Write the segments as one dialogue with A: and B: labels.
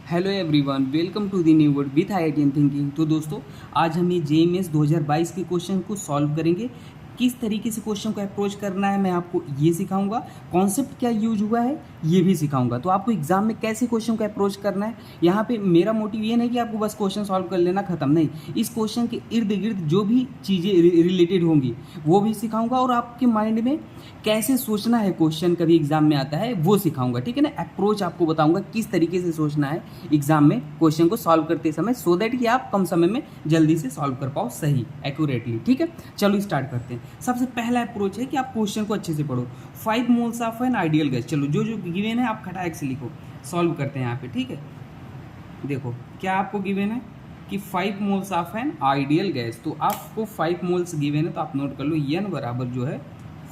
A: Hello everyone, welcome to the new word with IITN thinking. तो दोस्तों, आज हम ये JMS 2022 के क्वेश्चन को सॉल्व करेंगे। किस तरीके से क्वेश्चन को अप्रोच करना है मैं आपको ये सिखाऊंगा। कॉन्सेप्ट क्या यूज हुआ है ये भी सिखाऊंगा। तो आपको एग्जाम में कैसे क्वेश्चन को अप्रोच करना है, यहाँ पे मेरा मोटिव ये नहीं कि आपको बस क्वेश्चन सॉल्व कर लेना, खत्म नहीं। इस क्वेश्चन के इर्द गिर्द जो भी चीज़ें रिलेटेड होंगी वो भी सिखाऊंगा, और आपके माइंड में कैसे सोचना है क्वेश्चन कभी एग्जाम में आता है वो सिखाऊंगा। ठीक है ना, अप्रोच आपको बताऊंगा किस तरीके से सोचना है एग्जाम में क्वेश्चन को सॉल्व करते समय, सो दैट कि आप कम समय में जल्दी से सॉल्व कर पाओ सही एक्यूरेटली। ठीक है, चलो स्टार्ट करते हैं। सबसे पहला अप्रोच है कि आप क्वेश्चन को अच्छे से पढ़ो। 5 moles of an ideal gas, चलो जो जो गिवन है आप खटाक से लिखो, सॉल्व करते हैं यहाँ पे। ठीक है, देखो क्या आपको गिवन है कि 5 moles of an ideal gas, तो आपको 5 मोल्स गिवन है तो आप नोट कर लो n बराबर जो है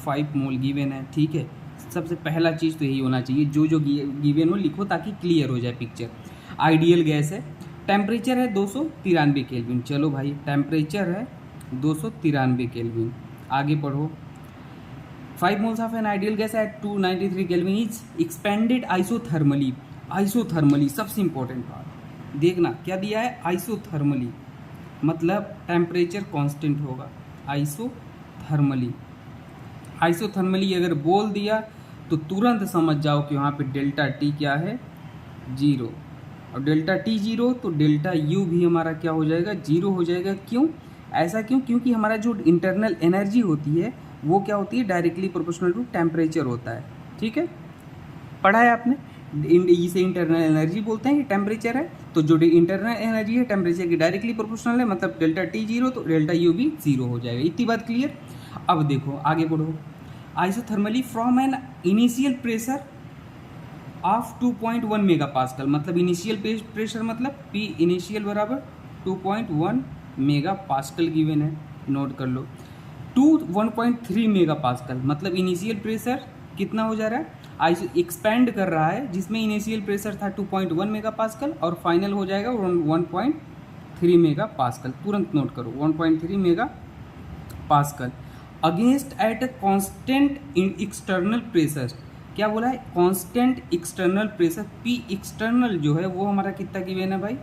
A: 5 मोल गिवन है। ठीक है, सबसे पहला चीज़ तो यही होना चाहिए, जो जो गिवन हो लिखो ताकि क्लियर हो जाए पिक्चर। आइडियल गैस है, टेम्परेचर है 293 केल्विन। चलो भाई, टेम्परेचर है 293 केल्विन। आगे पढ़ो। 5 moles of an ideal gas at 293 kelvin is expanded isothermally. Isothermally सबसे इंपॉर्टेंट पार्ट देखना, क्या दिया है आइसोथर्मली, मतलब टेम्परेचर कांस्टेंट होगा। आइसोथर्मली, आइसोथर्मली अगर बोल दिया तो तुरंत समझ जाओ कि वहाँ पे डेल्टा टी क्या है, जीरो। और डेल्टा टी जीरो तो डेल्टा यू भी हमारा क्या हो जाएगा, जीरो हो जाएगा। क्यों ऐसा, क्योंकि हमारा जो इंटरनल एनर्जी होती है वो क्या होती है, डायरेक्टली प्रोपोर्शनल टू टेम्परेचर होता है। ठीक है, पढ़ा है आपने, इसे इंटरनल एनर्जी बोलते हैं, ये टेम्परेचर है। तो जो इंटरनल एनर्जी है टेम्परेचर की डायरेक्टली प्रोपोर्शनल है, मतलब डेल्टा टी जीरो तो डेल्टा यू भी जीरो हो जाएगा। इतनी बात क्लियर। अब देखो आगे बढ़ो। Isothermally from an initial pressure of 2.1 mega pascal, मतलब इनिशियल प्रेशर मतलब P इनिशियल बराबर 2.1 मेगा पास्कल गिवन है, नोट कर लो। 1.3 मेगा पास्कल मतलब इनिशियल प्रेशर कितना हो जा रहा है, आइसो एक्सपैंड कर रहा है, जिसमें इनिशियल प्रेशर था 2.1 मेगा पास्कल और फाइनल हो जाएगा 1.3 मेगा पास्कल। तुरंत नोट करो 1.3 mega pascal against at a constant external pressure. क्या बोला है, constant external pressure. P external जो है वो हमारा कितना गिवन है भाई,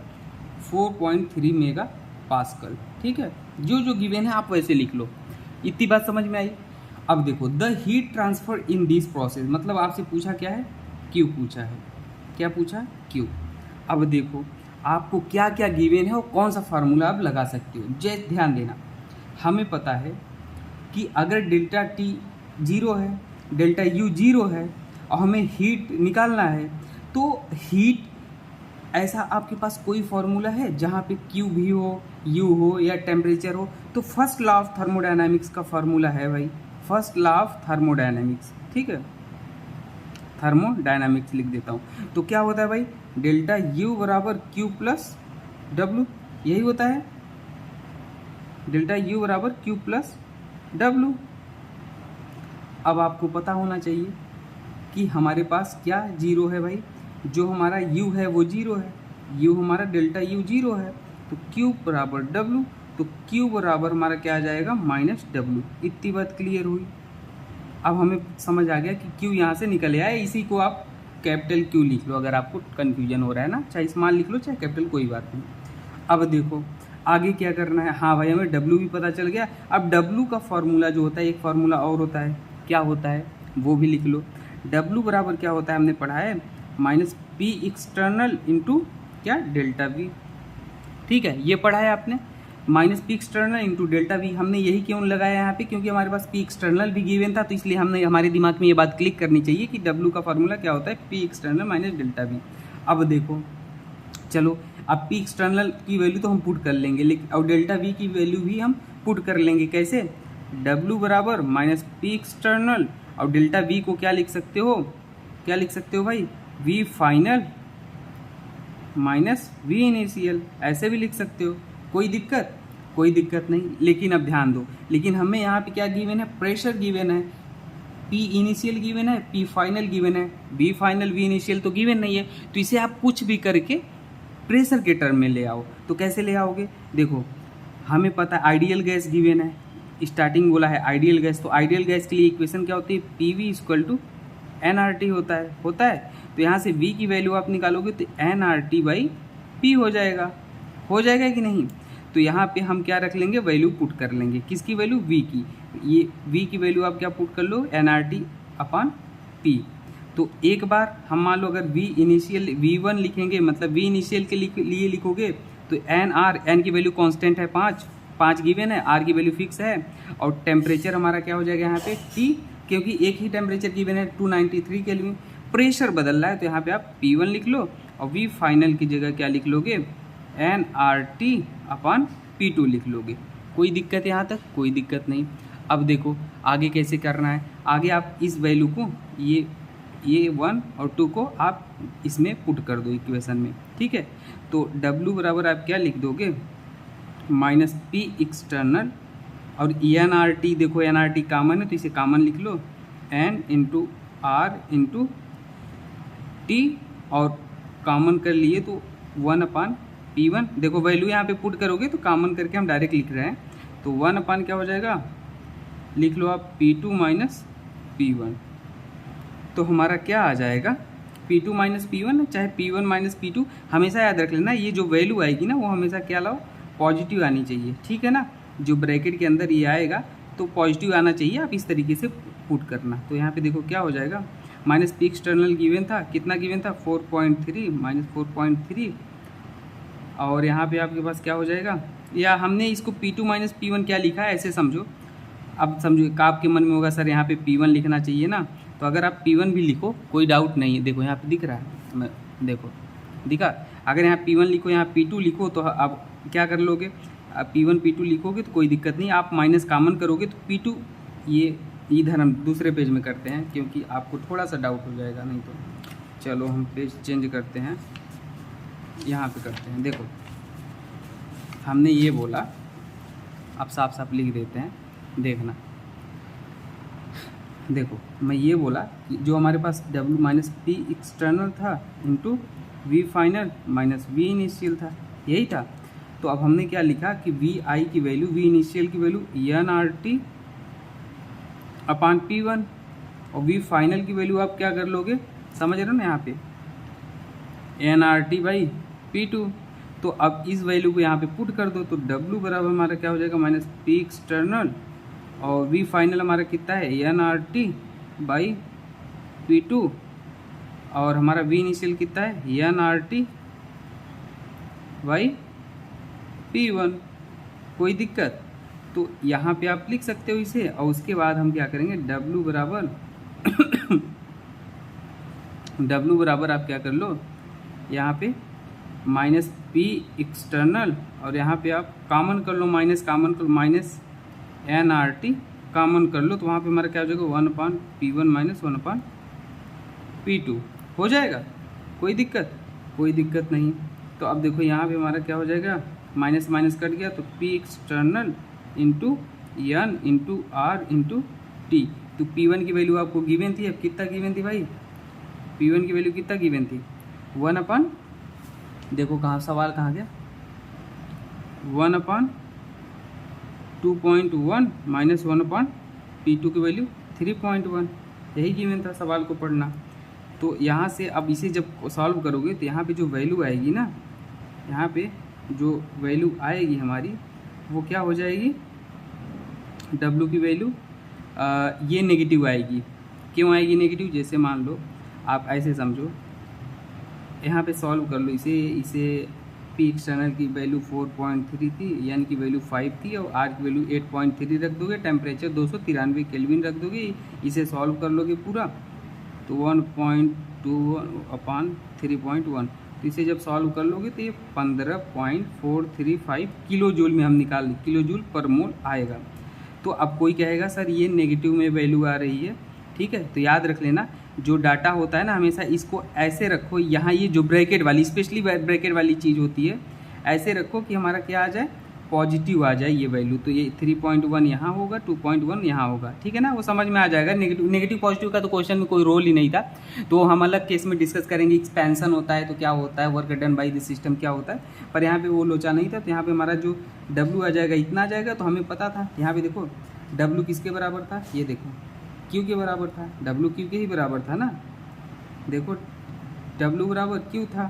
A: 4.3 मेगा पास्कल। ठीक है, जो जो गिवन है आप वैसे लिख लो। इतनी बात समझ में आई। अब देखो, the heat transfer in this process, मतलब आपसे पूछा क्या है, क्यू पूछा है। क्या पूछा है, क्यू। अब देखो आपको क्या क्या गिवन है और कौन सा फार्मूला आप लगा सकते हो। जय ध्यान देना, हमें पता है कि अगर डेल्टा टी जीरो है, डेल्टा यू जीरो है और हमें हीट निकालना है, तो हीट ऐसा आपके पास कोई फॉर्मूला है जहाँ पे क्यू भी हो, यू हो या टेम्परेचर हो, तो फर्स्ट लॉ ऑफ थर्मोडायनामिक्स का फॉर्मूला है भाई, फर्स्ट लॉ ऑफ थर्मोडायनामिक्स। ठीक है, थर्मोडायनामिक्स लिख देता हूँ। तो क्या होता है भाई, डेल्टा यू बराबर क्यू प्लस डब्लू, यही होता है, डेल्टा यू बराबर क्यू प्लस डब्लू। अब आपको पता होना चाहिए कि हमारे पास क्या जीरो है भाई, जो हमारा u है वो जीरो है, u हमारा डेल्टा u जीरो है, तो q बराबर w, तो q बराबर हमारा क्या आ जाएगा, माइनस w। इतनी बात क्लियर हुई। अब हमें समझ आ गया कि q यहाँ से निकल आया, इसी को आप कैपिटल Q लिख लो अगर आपको कन्फ्यूजन हो रहा है ना, चाहे स्मॉल लिख लो चाहे कैपिटल, कोई बात नहीं। अब देखो आगे क्या करना है। हाँ भाई, हमें W भी पता चल गया। अब W का फॉर्मूला जो होता है, एक फार्मूला और होता है, क्या होता है वो भी लिख लो। W बराबर क्या होता है, हमने पढ़ा है, माइनस P एक्सटर्नल इंटू क्या, डेल्टा V। ठीक है, ये पढ़ा है आपने, minus P external into delta V। हमने यही क्यों लगाया यहाँ पे, क्योंकि हमारे पास P एक्सटर्नल भी गिवन था, तो इसलिए हमने, हमारे दिमाग में ये बात क्लिक करनी चाहिए कि W का फॉर्मूला क्या होता है, P external minus delta V। अब देखो चलो, अब P एक्सटर्नल की वैल्यू तो हम पुट कर लेंगे, लेकिन और डेल्टा V की वैल्यू भी हम पुट कर लेंगे। कैसे, W बराबर माइनस P एक्सटर्नल और डेल्टा V को क्या लिख सकते हो, क्या लिख सकते हो भाई, V final minus V initial, ऐसे भी लिख सकते हो। कोई दिक्कत, कोई दिक्कत नहीं। लेकिन अब ध्यान दो, लेकिन हमें यहाँ पे क्या गिवन है, प्रेशर गिवन है, P इनिशियल गिवन है, P फाइनल गिवन है, V फाइनल V इनिशियल तो गिवन नहीं है। तो इसे आप कुछ भी करके प्रेशर के टर्म में ले आओ। तो कैसे ले आओगे, देखो हमें पता है आइडियल गैस गिवन है, स्टार्टिंग बोला है आइडियल गैस, तो आइडियल गैस के लिए इक्वेशन क्या होती है, PV इक्वल टू nRT होता है तो यहाँ से v की वैल्यू आप निकालोगे तो nRT/P हो जाएगा कि नहीं। तो यहाँ पे हम क्या रख लेंगे, वैल्यू पुट कर लेंगे, किसकी वैल्यू, v की। ये v की वैल्यू आप क्या पुट कर लो, nRT/P। तो एक बार हम मान लो अगर v इनिशियल v1 लिखेंगे, मतलब v इनिशियल के लिए लिखोगे तो n की वैल्यू कांस्टेंट है 5 गिवन है, r की वैल्यू फिक्स है, और टेम्परेचर हमारा क्या हो जाएगा यहाँ पे T, क्योंकि एक ही टेम्परेचर गिवन है 293 केल्विन। प्रेशर बदल रहा है तो यहाँ पे आप P1 लिख लो, और v फाइनल की जगह क्या लिख लोगे, nRT/P2 लिख लोगे। कोई दिक्कत यहाँ तक, कोई दिक्कत नहीं। अब देखो आगे कैसे करना है। आगे आप इस वैल्यू को ये 1 और 2 को आप इसमें पुट कर दो इक्वेशन में, ठीक है। तो W बराबर आप क्या लिख दोगे, -P एक्सटर्नल, और nRT, देखो nRT कॉमन है तो इसे कॉमन लिख लो, n into R into T, और कॉमन कर लिए तो 1/P1। देखो वैल्यू यहाँ पे पुट करोगे तो कॉमन करके हम डायरेक्ट लिख रहे हैं, तो 1/ क्या हो जाएगा, लिख लो आप P2 माइनस P1। तो हमारा क्या आ जाएगा, P2 माइनस P1, चाहे P1 माइनस P2, हमेशा याद रख लेना ये जो वैल्यू आएगी ना वो हमेशा क्या लाओ, पॉजिटिव आनी चाहिए, ठीक है ना। जो ब्रैकेट के अंदर ये आएगा तो पॉजिटिव आना चाहिए, आप इस तरीके से पुट करना। तो यहाँ पे देखो क्या हो जाएगा, -P एक्सटर्नल गिवन था, कितना गिवन था, 4.3 -4.3, और यहाँ पे आपके पास क्या हो जाएगा, या हमने इसको P2 माइनस P1 क्या लिखा है ऐसे समझो। अब समझो आपके मन में होगा सर यहाँ पे P1 लिखना चाहिए ना, तो अगर आप P1 भी लिखो कोई डाउट नहीं है। देखो यहाँ पे दिख रहा है, मैं देखो दिखा, अगर यहाँ P1 लिखो, यहाँ P2 लिखो, तो आप क्या कर लोगे, आप P1 P2 लिखोगे तो कोई दिक्कत नहीं, आप माइनस कॉमन करोगे तो P2, ये इधर हम दूसरे पेज में करते हैं क्योंकि आपको थोड़ा सा डाउट हो जाएगा, नहीं तो चलो हम पेज चेंज करते हैं, यहाँ पे करते हैं। देखो हमने ये बोला, आप साफ साफ लिख देते हैं, देखना। देखो मैं ये बोला कि जो हमारे पास W माइनस P एक्सटर्नल था into V final minus V initial था, यही था। तो अब हमने क्या लिखा कि VI की वैल्यू, V इनिशियल की वैल्यू nRT/P1, और V फाइनल की वैल्यू आप क्या कर लोगे, समझ रहे हो ना, यहाँ पे nRT/P2। तो अब इस वैल्यू को यहाँ पे पुट कर दो, तो W बराबर हमारा क्या हो जाएगा, -P एक्सटर्नल, और V फाइनल हमारा कितना है, nRT/P2, और हमारा V इनिशियल कितना है, nRT/P1। कोई दिक्कत, तो यहाँ पे आप लिख सकते हो इसे, और उसके बाद हम क्या करेंगे, W बराबर आप क्या कर लो, यहाँ पे -P एक्सटर्नल, और यहाँ पे आप कॉमन कर लो, माइनस nRT कॉमन कर लो, तो वहाँ पे हमारा क्या हो जाएगा, 1/P1 माइनस 1/P2 हो जाएगा। कोई दिक्कत, कोई दिक्कत नहीं। तो अब देखो यहाँ पे हमारा क्या हो जाएगा, माइनस माइनस कट गया, तो P external into N into R into T। तो P1 की वैल्यू आपको गिवन थी, अब कितना गिवन थी भाई, P1 की वैल्यू कितना गिवन थी, 1/, देखो कहाँ सवाल कहाँ गया, 1/2.1 माइनस 1/P2 की वैल्यू 3.1, यही गिवन था, सवाल को पढ़ना। तो यहाँ से अब इसे जब सॉल्व करोगे तो यहाँ पे जो वैल्यू आएगी ना, यहाँ पे जो वैल्यू आएगी हमारी वो क्या हो जाएगी, W की वैल्यू ये नेगेटिव आएगी। क्यों आएगी नेगेटिव, जैसे मान लो आप ऐसे समझो, यहाँ पे सॉल्व कर लो इसे P एक्सटर्नल की वैल्यू 4.3 थी, N की वैल्यू 5 थी, और R की वैल्यू 8.3 रख दोगे, टेम्परेचर 293 केल्विन रख दोगे, इसे सॉल्व कर लोगे पूरा, तो 1.2/3.1, तो इसे जब सॉल्व कर लोगे तो ये 15.435 किलो जूल में हम निकाल लें, किलो जूल पर मोल आएगा। तो अब कोई कहेगा सर ये नेगेटिव में वैल्यू आ रही है, ठीक है, तो याद रख लेना जो डाटा होता है ना हमेशा इसको ऐसे रखो, यहाँ ये जो ब्रैकेट वाली, स्पेशली ब्रैकेट वाली चीज़ होती है, ऐसे रखो कि हमारा क्या आ जाए, पॉजिटिव आ जाए ये वैल्यू। तो ये 3.1 यहाँ होगा, 2.1 यहाँ होगा, ठीक है ना, वो समझ में आ जाएगा। नेगेटिव पॉजिटिव का तो क्वेश्चन में कोई रोल ही नहीं था, तो हम अलग केस में डिस्कस करेंगे। एक्सपेंशन होता है तो क्या होता है, work done by this system क्या होता है, पर यहाँ पे वो लोचा नहीं था। तो यहाँ पे हमारा जो W आ जाएगा इतना आ जाएगा, तो हमें पता था। यहाँ पे देखो W किसके बराबर था, ये देखो Q के बराबर था, W Q के ही बराबर था ना। देखो W बराबर Q था,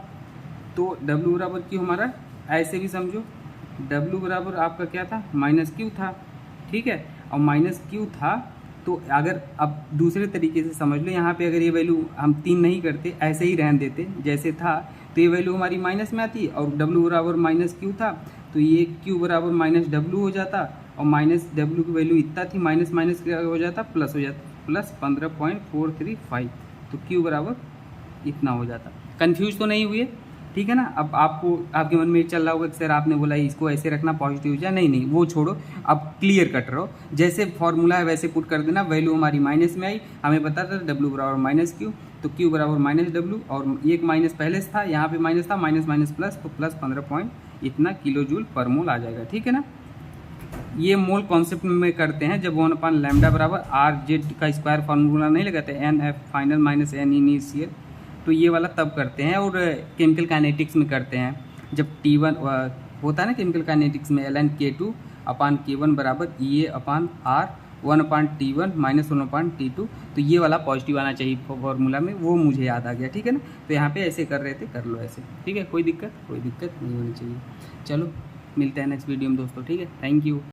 A: तो W बराबर Q हमारा ऐसे भी समझो, W बराबर आपका क्या था, -Q था, ठीक है। और -Q था तो अगर अब दूसरे तरीके से समझ लो, यहाँ पे अगर ये वैल्यू हम 3 नहीं करते, ऐसे ही रहने देते जैसे था, तो ये वैल्यू हमारी माइनस में आती और W बराबर -Q था, तो ये Q बराबर -W हो जाता और -W की वैल्यू इतना थी, माइनस माइनस क्या हो जाता, प्लस हो जाता, प्लस 15.435, तो Q बराबर इतना हो जाता। कन्फ्यूज तो नहीं हुए, ठीक है ना। अब आपको आपके मन में चल रहा होगा कि सर आपने बोला इसको ऐसे रखना पॉजिटिव या नहीं, नहीं वो छोड़ो, अब क्लियर कट रहो, जैसे फॉर्मूला है वैसे पुट कर देना। वैल्यू हमारी माइनस में आई, हमें पता था W बराबर -Q, तो Q बराबर -W और एक माइनस पहले से था, यहाँ पे माइनस था, माइनस माइनस प्लस, तो प्लस 15 इतना किलो जूल पर मोल आ जाएगा, ठीक है ना। ये मोल कॉन्सेप्ट में करते हैं जब 1/λ बराबर RZ का स्क्वायर फार्मूला नहीं लगाते, NF final minus N initial, तो ये वाला तब करते हैं। और केमिकल काइनेटिक्स में करते हैं जब T1 होता है ना, केमिकल काइनेटिक्स में ln K2/K1 बराबर EA/R 1/T1 - 1/T2, तो ये वाला पॉजिटिव आना चाहिए फॉर्मूला में, वो मुझे याद आ गया, ठीक है ना। तो यहाँ पे ऐसे कर रहे थे, कर लो ऐसे, ठीक है, कोई दिक्कत नहीं होनी चाहिए। चलो मिलते हैं नेक्स्ट वीडियो में दोस्तों, ठीक है, थैंक यू।